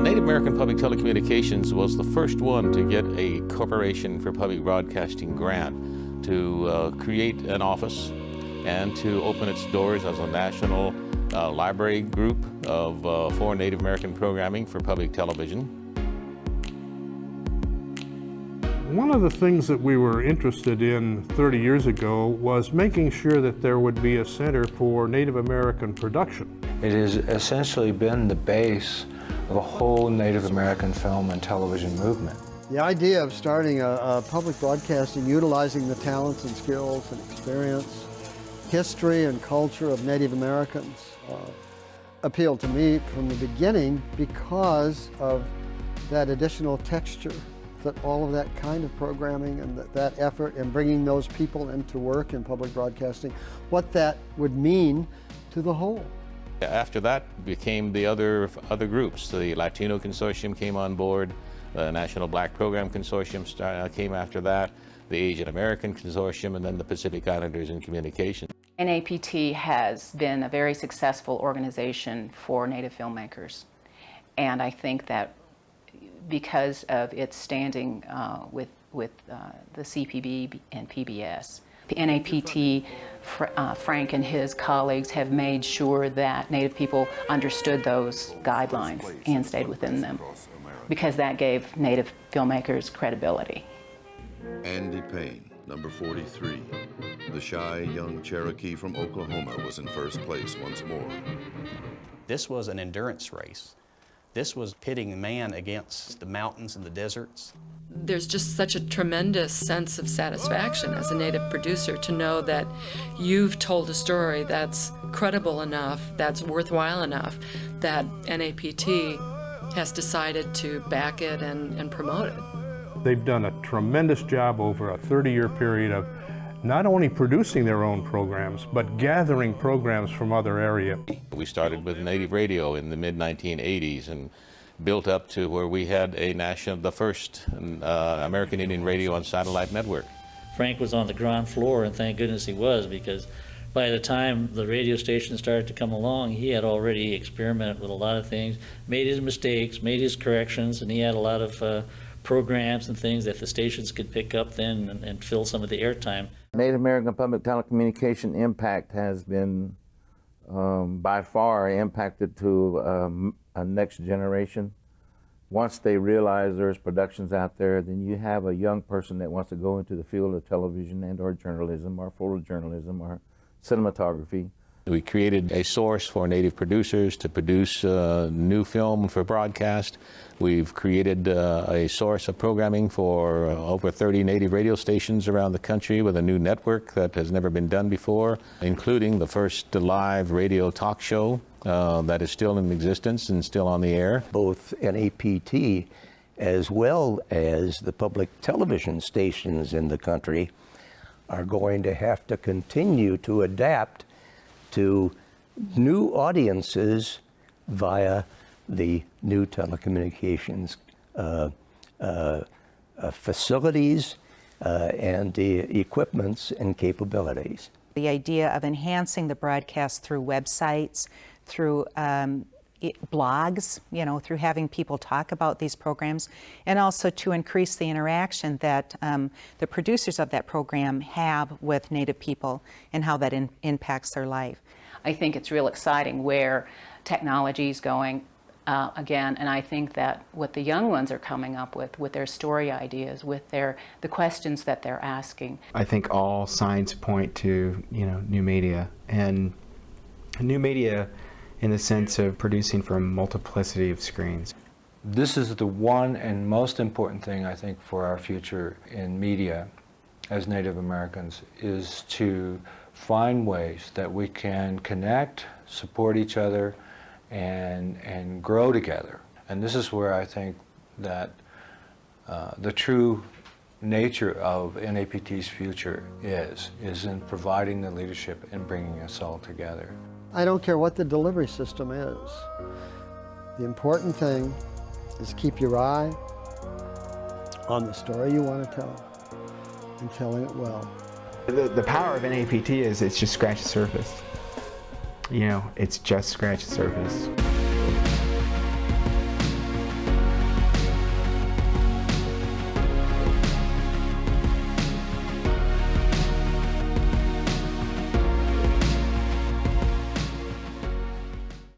Native American Public Telecommunications was the first one to get a Corporation for Public Broadcasting grant to create an office and to open its doors as a national library group of for Native American programming for public television. One of the things that we were interested in 30 years ago was making sure that there would be a center for Native American production. It has essentially been the base of a whole Native American film and television movement. The idea of starting a public broadcasting, utilizing the talents and skills and experience, history and culture of Native Americans appealed to me from the beginning because of that additional texture that all of that kind of programming and that effort and bringing those people into work in public broadcasting, what that would mean to the whole. After that became the other groups. The Latino Consortium came on board, the National Black Program Consortium came after that, the Asian American Consortium, and then the Pacific Islanders in Communication. NAPT has been a very successful organization for Native filmmakers, and I think that because of its standing with the CPB and PBS, the NAPT, Frank and his colleagues have made sure that Native people understood those guidelines and stayed within them, because that gave Native filmmakers credibility. Andy Payne, number 43. The shy young Cherokee from Oklahoma was in first place once more. This was an endurance race. This was pitting man against the mountains and the deserts. There's just such a tremendous sense of satisfaction as a Native producer to know that you've told a story that's credible enough, that's worthwhile enough, that NAPT has decided to back it and promote it. They've done a tremendous job over a 30-year period of not only producing their own programs, but gathering programs from other areas. We started with Native radio in the mid-1980s and built up to where we had the first American Indian radio on satellite network. Frank was on the ground floor, and thank goodness he was, because by the time the radio station started to come along, he had already experimented with a lot of things, made his mistakes, made his corrections, and he had a lot of programs and things that the stations could pick up then and fill some of the airtime. Native American public telecommunication impact has been by far impacted to a next generation. Once they realize there's productions out there, then you have a young person that wants to go into the field of television and or journalism or photojournalism or cinematography. We created a source for Native producers to produce new film for broadcast. We've created a source of programming for over 30 Native radio stations around the country with a new network that has never been done before, including the first live radio talk show that is still in existence and still on the air. Both NAPT as well as the public television stations in the country are going to have to continue to adapt to new audiences via the new telecommunications facilities and the equipments and capabilities. The idea of enhancing the broadcast through websites, through blogs, through having people talk about these programs, and also to increase the interaction that the producers of that program have with Native people and how that impacts their life. I think it's real exciting where technology is going again, and I think that what the young ones are coming up with their story ideas, with the questions that they're asking. I think all signs point to new media, and new media in the sense of producing for a multiplicity of screens. This is the one and most important thing, I think, for our future in media as Native Americans, is to find ways that we can connect, support each other, and grow together. And this is where I think that the true nature of NAPT's future is in providing the leadership and bringing us all together. I don't care what the delivery system is. The important thing is keep your eye on the story you want to tell and telling it well. The power of NAPT is it's just scratch the surface. It's just scratch the surface.